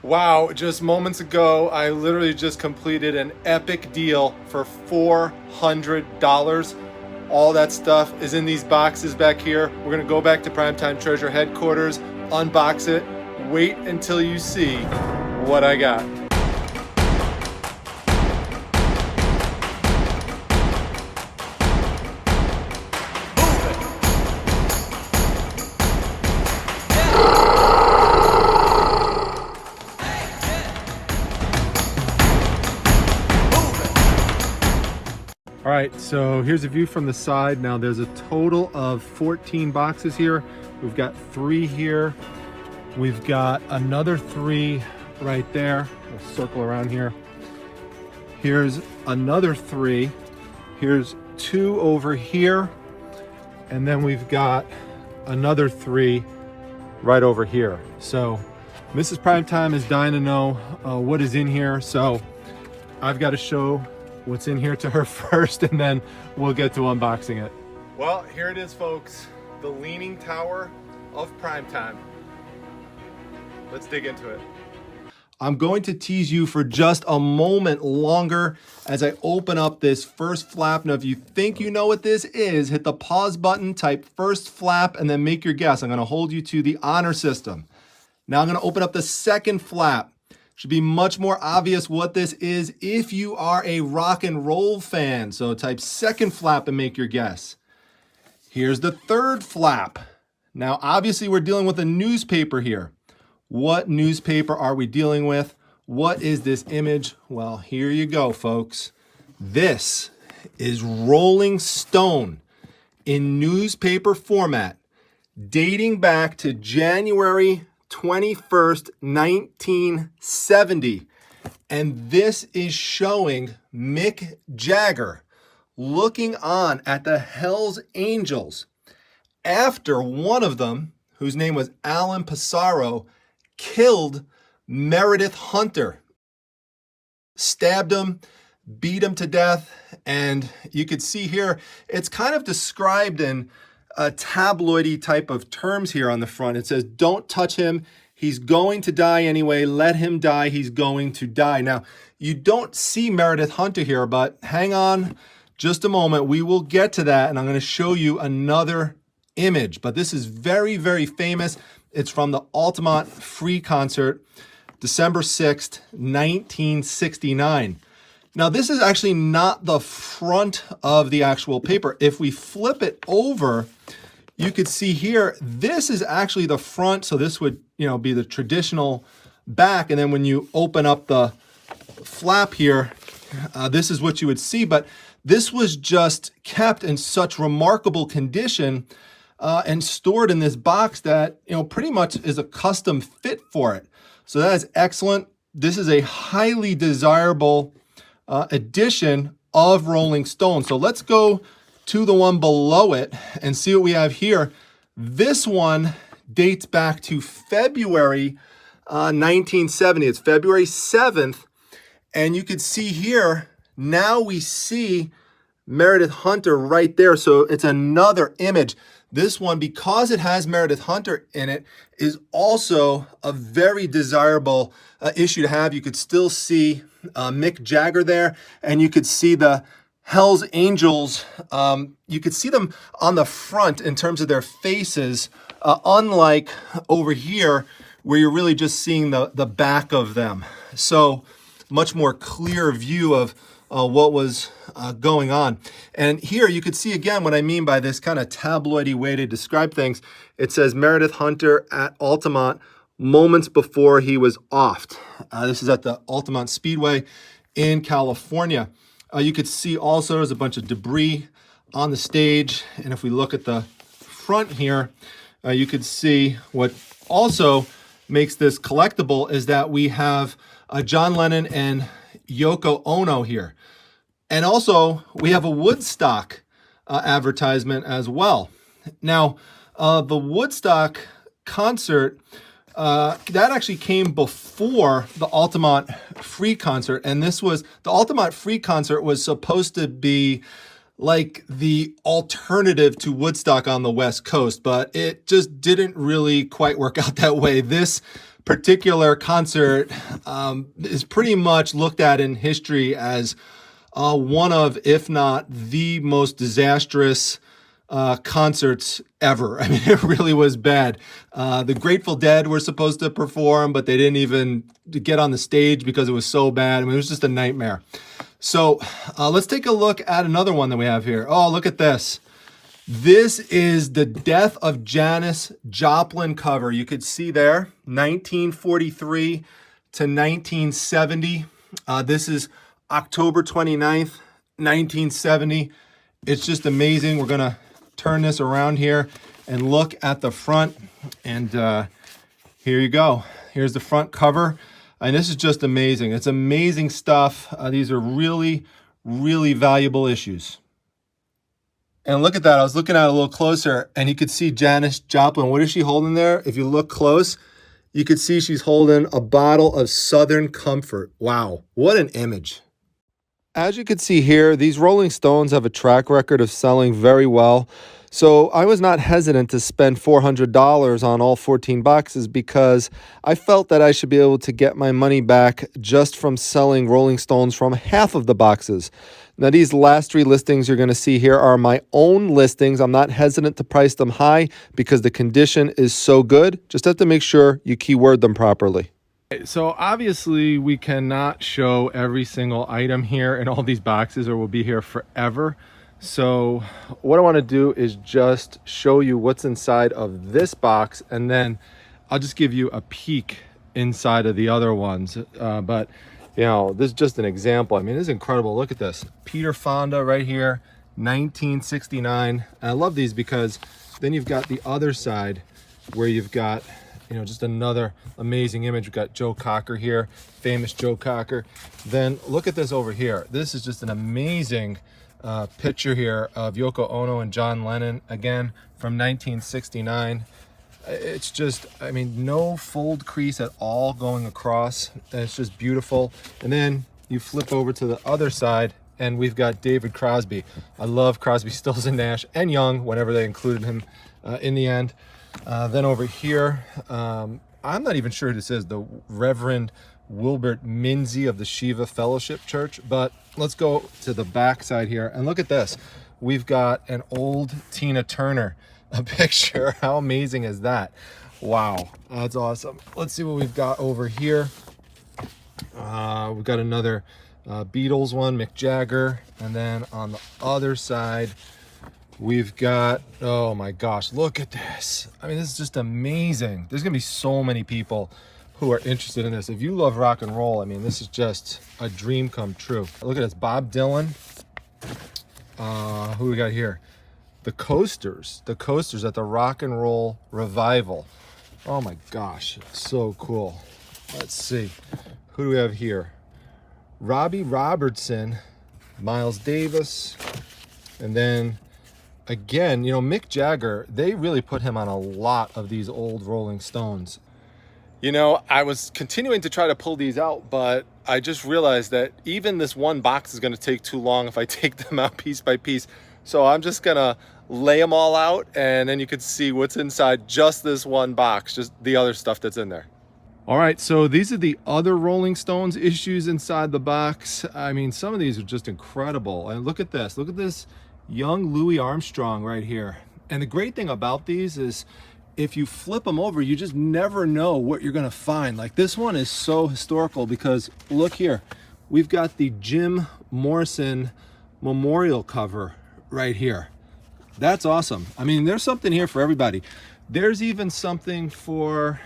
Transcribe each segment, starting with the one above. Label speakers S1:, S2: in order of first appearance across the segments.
S1: Wow, just moments ago, I literally just completed an epic deal for $400. All that stuff is in these boxes back here. We're gonna go back to Primetime Treasure headquarters, unbox it, wait until you see what I got. All right, so here's a view from the side. Now there's a total of 14 boxes here. We've got 3 here. We've got another 3 right there. We'll circle around here. Here's another 3. Here's 2 over here. And then we've got another 3 right over here. So Mrs. Primetime is dying to know what is in here. So I've got to show what's in here to her first, and then we'll get to unboxing it. Well, here it is, folks. The Leaning Tower of Primetime. Let's dig into it. I'm going to tease you for just a moment longer as I open up this first flap. Now, if you think you know what this is, hit the pause button, type first flap, and then make your guess. I'm gonna hold you to the honor system. Now I'm gonna open up the second flap. Should be much more obvious what this is if you are a rock and roll fan. So type second flap and make your guess. Here's the third flap. Now, obviously we're dealing with a newspaper here. What newspaper are we dealing with? What is this image? Well, here you go, folks. This is Rolling Stone in newspaper format, dating back to January 21st, 1970. And this is showing Mick Jagger looking on at the Hells Angels after one of them, whose name was Alan Pissarro, killed Meredith Hunter, stabbed him, beat him to death. And you could see here, it's kind of described in a tabloidy type of terms here on the front. It says, don't touch him. He's going to die anyway. Let him die. He's going to die. Now, you don't see Meredith Hunter here, but hang on just a moment. We will get to that, and I'm going to show you another image. But this is very, very famous. It's from the Altamont Free Concert, December 6th, 1969. Now, this is actually not the front of the actual paper. If we flip it over, you could see here, this is actually the front. So this would, be the traditional back. And then when you open up the flap here, this is what you would see. But this was just kept in such remarkable condition and stored in this box that, pretty much is a custom fit for it. So that is excellent. This is a highly desirable edition of Rolling Stone. So let's go to the one below it and see what we have here. This one dates back to February 1970. It's February 7th. And you could see here, now we see Meredith Hunter right there. So it's another image. This one, because it has Meredith Hunter in it, is also a very desirable issue to have. You could still see Mick Jagger there, and you could see the Hells Angels. You could see them on the front in terms of their faces, unlike over here where you're really just seeing the back of them. So much more clear view of what was going on. And here you could see again what I mean by this kind of tabloidy way to describe things. It says Meredith Hunter at Altamont moments before he was offed. This is at the Altamont Speedway in California. You could see also there's a bunch of debris on the stage. And if we look at the front here, you could see what also makes this collectible is that we have John Lennon and Yoko Ono here. And also we have a Woodstock advertisement as well. Now, the Woodstock concert, that actually came before the Altamont Free Concert. And this was, the Altamont Free Concert was supposed to be like the alternative to Woodstock on the West Coast, but it just didn't really quite work out that way. This particular concert is pretty much looked at in history as one of, if not the most disastrous concerts ever. I mean, it really was bad. The Grateful Dead were supposed to perform, but they didn't even get on the stage because it was so bad. I mean, it was just a nightmare. So let's take a look at another one that we have here. Oh, look at this. This is the Death of Janis Joplin cover. You could see there, 1943 to 1970. This is October 29th, 1970. It's just amazing. We're gonna turn this around here and look at the front. And here you go. Here's the front cover. And this is just amazing. It's amazing stuff. These are really, really valuable issues. And look at that. I was looking at it a little closer and you could see Janis Joplin. What is she holding there? If you look close, you could see she's holding a bottle of Southern Comfort. Wow, what an image. As you can see here, these Rolling Stones have a track record of selling very well. So I was not hesitant to spend $400 on all 14 boxes because I felt that I should be able to get my money back just from selling Rolling Stones from half of the boxes. Now, these last 3 listings you're going to see here are my own listings. I'm not hesitant to price them high because the condition is so good. Just have to make sure you keyword them properly. So obviously we cannot show every single item here in all these boxes or we'll be here forever. So what I want to do is just show you what's inside of this box and then I'll just give you a peek inside of the other ones. But you know, this is just an example. I mean, this is incredible. Look at this. Peter Fonda right here, 1969. And I love these because then you've got the other side where you've got, you know, just another amazing image. We've got Joe Cocker here, famous Joe Cocker. Then look at this over here. This is just an amazing picture here of Yoko Ono and John Lennon, again, from 1969. It's just, I mean, no fold crease at all going across. It's just beautiful. And then you flip over to the other side and we've got David Crosby. I love Crosby, Stills and Nash and Young whenever they included him in the end. Then over here, I'm not even sure who this is, the Reverend Wilbert Minzy of the Shiva Fellowship Church, but let's go to the back side here and look at this. We've got an old Tina Turner, a picture. How amazing is that? Wow, that's awesome. Let's see what we've got over here. We've got another Beatles one, Mick Jagger, and then on the other side, we've got, oh my gosh, look at this. I mean, this is just amazing. There's gonna be so many people who are interested in this. If you love rock and roll, I mean, this is just a dream come true. Look at this, Bob Dylan. Who we got here? The Coasters at the Rock and Roll Revival. Oh my gosh, so cool. Let's see, who do we have here? Robbie Robertson, Miles Davis, and then again, you know, Mick Jagger, they really put him on a lot of these old Rolling Stones. You know, I was continuing to try to pull these out, but I just realized that even this one box is going to take too long if I take them out piece by piece. So I'm just going to lay them all out and then you can see what's inside just this one box, just the other stuff that's in there. All right, so these are the other Rolling Stones issues inside the box. I mean, some of these are just incredible. And look at this young Louis Armstrong right here. And the great thing about these is if you flip them over, you just never know what you're gonna find. Like this one is so historical because look here, we've got the Jim Morrison memorial cover right here. That's awesome. I mean, there's something here for everybody. There's even something for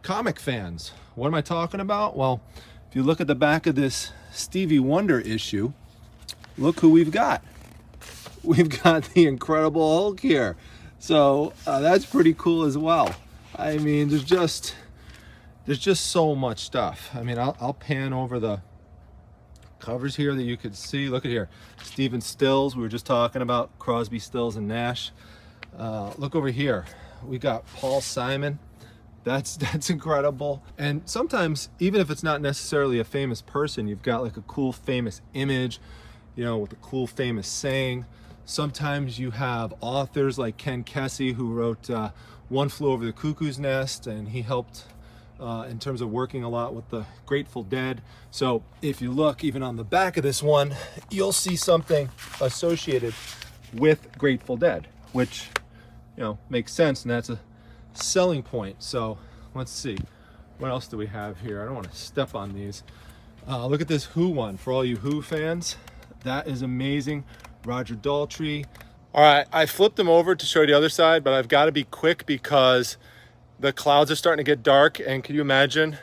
S1: comic fans. What am I talking about? Well, if you look at the back of this Stevie Wonder issue, look who we've got. We've got the Incredible Hulk here. So that's pretty cool as well. I mean, there's just so much stuff. I mean, I'll pan over the covers here that you could see. Look at here, Stephen Stills. We were just talking about Crosby, Stills, and Nash. Look over here. We got Paul Simon. That's incredible. And sometimes, even if it's not necessarily a famous person, you've got like a cool famous image, you know, with a cool famous saying. Sometimes you have authors like Ken Kesey, who wrote One Flew Over the Cuckoo's Nest, and he helped in terms of working a lot with the Grateful Dead. So if you look even on the back of this one, you'll see something associated with Grateful Dead, which, you know, makes sense, and that's a selling point. So let's see, what else do we have here? I don't want to step on these. Look at this Who one, for all you Who fans. That is amazing. Roger Daltrey. All right, I flipped them over to show you the other side, but I've got to be quick because the clouds are starting to get dark, and can you imagine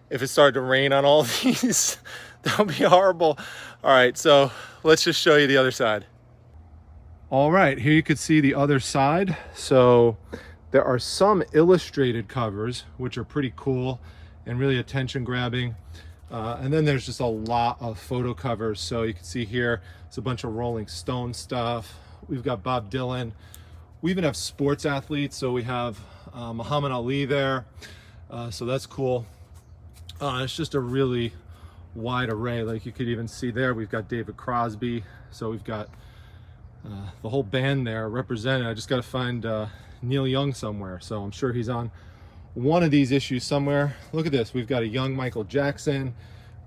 S1: if it started to rain on all of these? That would be horrible. All right, so let's just show you the other side. All right, here you could see the other side. So there are some illustrated covers, which are pretty cool and really attention grabbing. And then there's just a lot of photo covers. So you can see here, it's a bunch of Rolling Stone stuff. We've got Bob Dylan. We even have sports athletes. So we have Muhammad Ali there. So that's cool. It's just a really wide array. Like you could even see there, we've got David Crosby. So we've got the whole band there represented. I just got to find Neil Young somewhere. So I'm sure he's on one of these issues somewhere. Look at this. We've got a young Michael Jackson.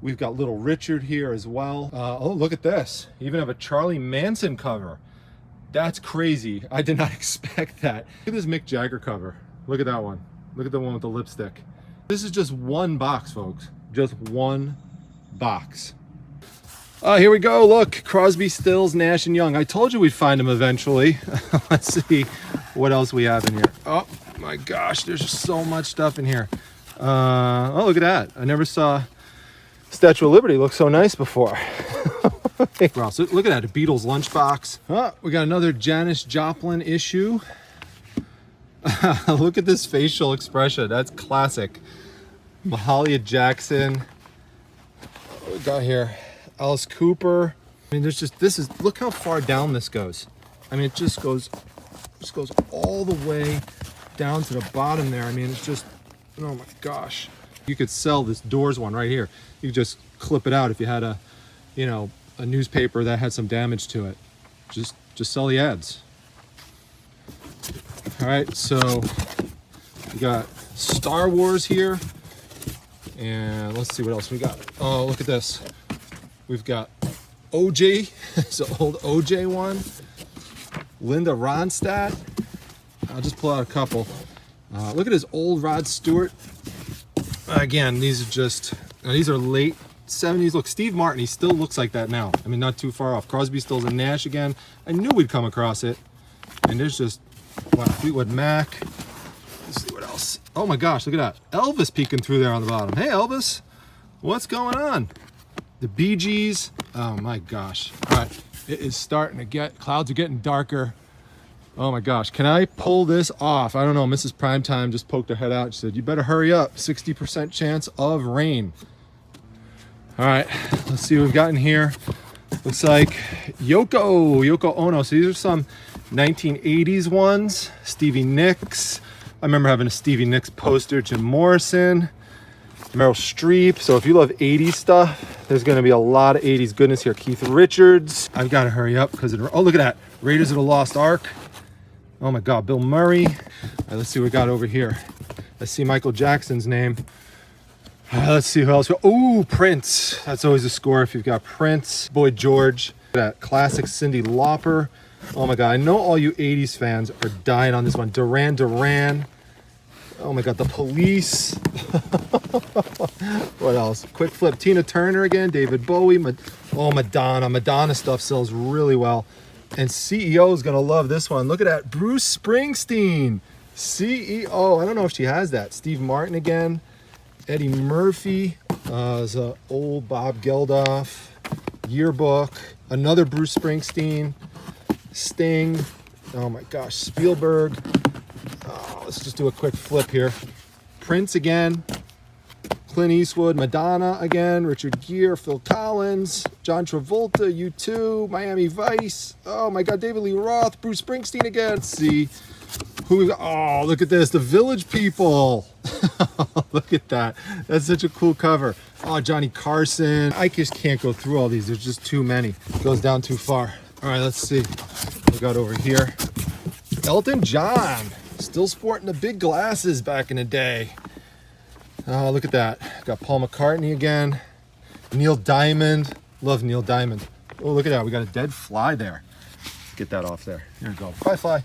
S1: We've got Little Richard here as well. Oh, look at this. You even have a Charlie Manson cover. That's crazy. I did not expect that. Look at this Mick Jagger cover. Look at that one. Look at the one with the lipstick. This is just one box, folks. Just one box. Here we go. Look, Crosby, Stills, Nash, and Young. I told you we'd find them eventually. Let's see what else we have in here. Oh my gosh, there's just so much stuff in here. Oh, look at that. I never saw Statue of Liberty look so nice before. Look at that, a Beatles lunchbox. Oh, we got another Janis Joplin issue. Look at this facial expression. That's classic. Mahalia Jackson. What we got here? Alice Cooper. I mean, there's just, this is, look how far down this goes. I mean, it just goes all the way down to the bottom there. I mean, it's just, oh my gosh. You could sell this Doors one right here. You could just clip it out if you had a, you know, a newspaper that had some damage to it. Just sell the ads. All right, so we got Star Wars here. And let's see what else we got. Oh, look at this. We've got OJ, it's an old OJ one. Linda Ronstadt. I'll just pull out a couple. Look at his old Rod Stewart. Again, these are just, these are late 70s. Look, Steve Martin, he still looks like that now. I mean, not too far off. Crosby, Stills, and Nash again. I knew we'd come across it. And there's just, wow, Fleetwood Mac. Let's see what else. Oh my gosh, look at that. Elvis peeking through there on the bottom. Hey, Elvis, what's going on? The Bee Gees. Oh my gosh. All right, it is starting to get, clouds are getting darker. Oh my gosh, can I pull this off? I don't know, Mrs. Primetime just poked her head out. She said, you better hurry up, 60% chance of rain. All right, let's see what we've got in here. Looks like Yoko Ono. So these are some 1980s ones. Stevie Nicks. I remember having a Stevie Nicks poster. Jim Morrison. Meryl Streep. So if you love 80s stuff, there's going to be a lot of 80s goodness here. Keith Richards. I've got to hurry up because oh, look at that. Raiders of the Lost Ark. Oh my God, Bill Murray. All right, let's see what we got over here. Let's see Michael Jackson's name. Let's see who else. Oh, Prince. That's always a score if you've got Prince. Boy George. That classic Cyndi Lauper. Oh my God, I know all you 80s fans are dying on this one. Duran Duran. Oh my God, The Police. What else? Quick flip. Tina Turner again. David Bowie. Oh, Madonna. Madonna stuff sells really well. And CEO is going to love this one. Look at that. Bruce Springsteen. CEO. I don't know if she has that. Steve Martin again. Eddie Murphy. There's an old Bob Geldof. Yearbook. Another Bruce Springsteen. Sting. Oh my gosh. Spielberg. Oh, let's just do a quick flip here. Prince again. Clint Eastwood, Madonna again, Richard Gere, Phil Collins, John Travolta, U2, Miami Vice. Oh my God, David Lee Roth, Bruce Springsteen again. Let's see who we got. Oh, look at this, the Village People. Look at that. That's such a cool cover. Oh, Johnny Carson. I just can't go through all these. There's just too many. It goes down too far. All right, let's see what we got over here. Elton John, still sporting the big glasses back in the day. Oh, look at that. Got Paul McCartney again. Neil Diamond. Love Neil Diamond. Oh, look at that. We got a dead fly there. Get that off there. Here we go. Bye, fly.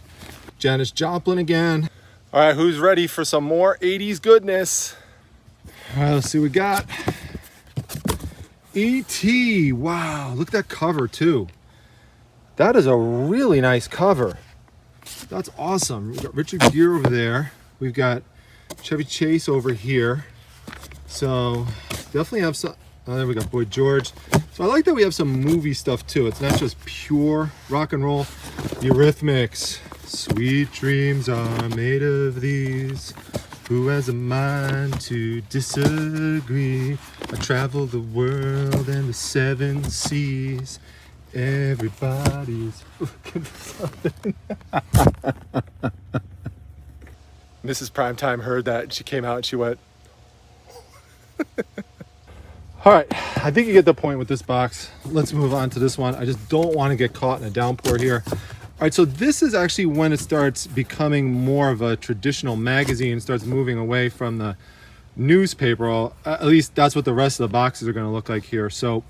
S1: Janis Joplin again. All right, who's ready for some more 80s goodness? All right, let's see what we got. E.T. Wow, look at that cover too. That is a really nice cover. That's awesome. We've got Richard Gere over there. We've got Chevy Chase over here. So definitely have some. Oh, there we go, Boy George. So I like that we have some movie stuff too. It's not just pure rock and roll. The Eurythmics. Sweet dreams are made of these. Who has a mind to disagree? I travel the world and the 7 seas. Everybody's looking for something. Mrs. Primetime heard that and she came out and she went. All right, I think you get the point with this box. Let's move on to this one. I just don't want to get caught in a downpour here. All right, so this is actually when it starts becoming more of a traditional magazine, starts moving away from the newspaper. At least that's what the rest of the boxes are going to look like here. So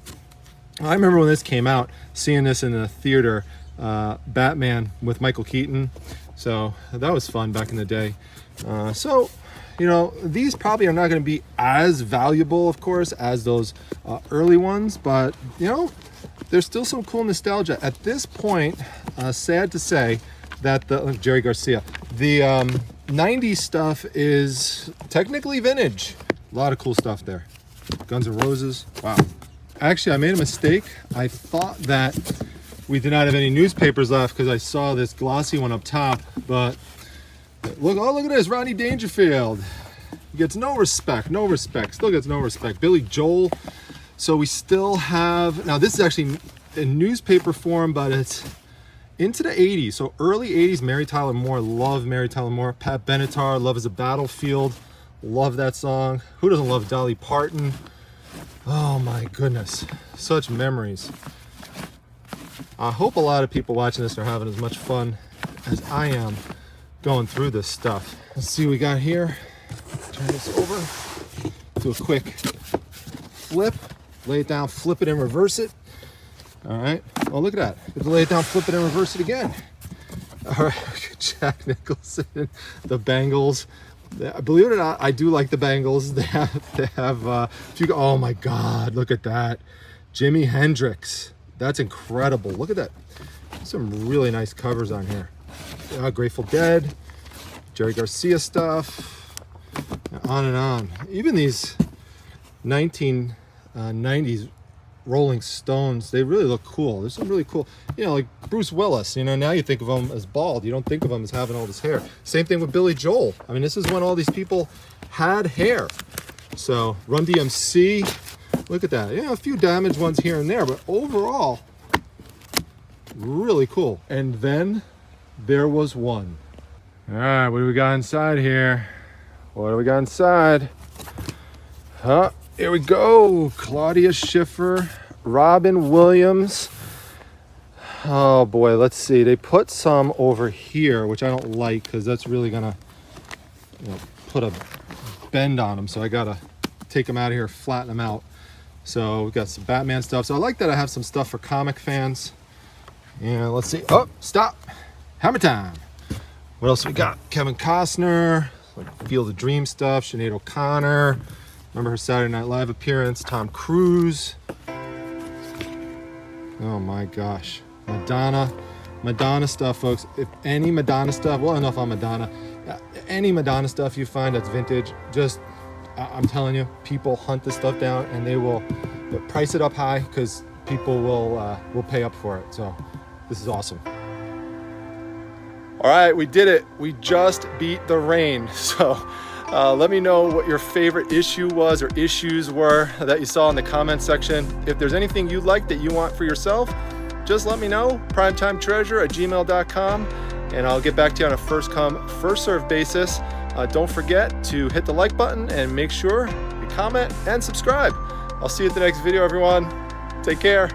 S1: I remember when this came out, seeing this in the theater, Batman with Michael Keaton. So that was fun back in the day. So, you know, these probably are not going to be as valuable, of course, as those early ones, but, you know, there's still some cool nostalgia. At this point, sad to say that the Jerry Garcia, the 90s stuff is technically vintage. A lot of cool stuff there. Guns N' Roses. Wow. Actually, I made a mistake. I thought that we did not have any newspapers left because I saw this glossy one up top, but look, oh, look at this, Rodney Dangerfield. He gets no respect, still gets no respect. Billy Joel. So we still have, now this is actually in newspaper form, but it's into the 80s. So early 80s, Mary Tyler Moore, love Mary Tyler Moore. Pat Benatar, Love is a Battlefield, love that song. Who doesn't love Dolly Parton? Oh my goodness, such memories. I hope a lot of people watching this are having as much fun as I am going through this stuff. Let's see what we got here. Turn this over. Do a quick flip. Lay it down, flip it, and reverse it. All right. Oh, look at that. You have to lay it down, flip it, and reverse it again. All right. Jack Nicholson, the Bangles. Believe it or not, I do like the Bangles. They have oh my God, look at that. Jimi Hendrix. That's incredible. Look at that. Some really nice covers on here. Grateful Dead, Jerry Garcia stuff, on and on. Even these 1990s Rolling Stones, they really look cool. There's some really cool, you know, like Bruce Willis. You know, now you think of him as bald. You don't think of him as having all this hair. Same thing with Billy Joel. I mean, this is when all these people had hair. So Run DMC, look at that. You know, a few damaged ones here and there, but overall, really cool. And then there was one. All right, what do we got inside here? What do we got inside? Here we go. Claudia Schiffer, Robin Williams. Oh boy, let's see. They put some over here, which I don't like because that's really gonna, you know, put a bend on them. So I gotta take them out of here, flatten them out. So we got some Batman stuff. So I like that I have some stuff for comic fans. And let's see. Oh, stop. Hammer time. What else we got? Kevin Costner, like Field of Dreams stuff. Sinead O'Connor. Remember her Saturday Night Live appearance. Tom Cruise. Oh my gosh. Madonna stuff, folks. If any Madonna stuff, well, enough on Madonna. Any Madonna stuff you find that's vintage, just, I'm telling you, people hunt this stuff down and they'll price it up high because people will pay up for it. So this is awesome. All right, we did it. We just beat the rain. So let me know what your favorite issue was or issues were that you saw in the comment section. If there's anything you like that you want for yourself, just let me know. primetimetreasure@gmail.com, and I'll get back to you on a first come, first served basis. Don't forget to hit the like button and make sure you comment and subscribe. I'll see you at the next video, everyone. Take care.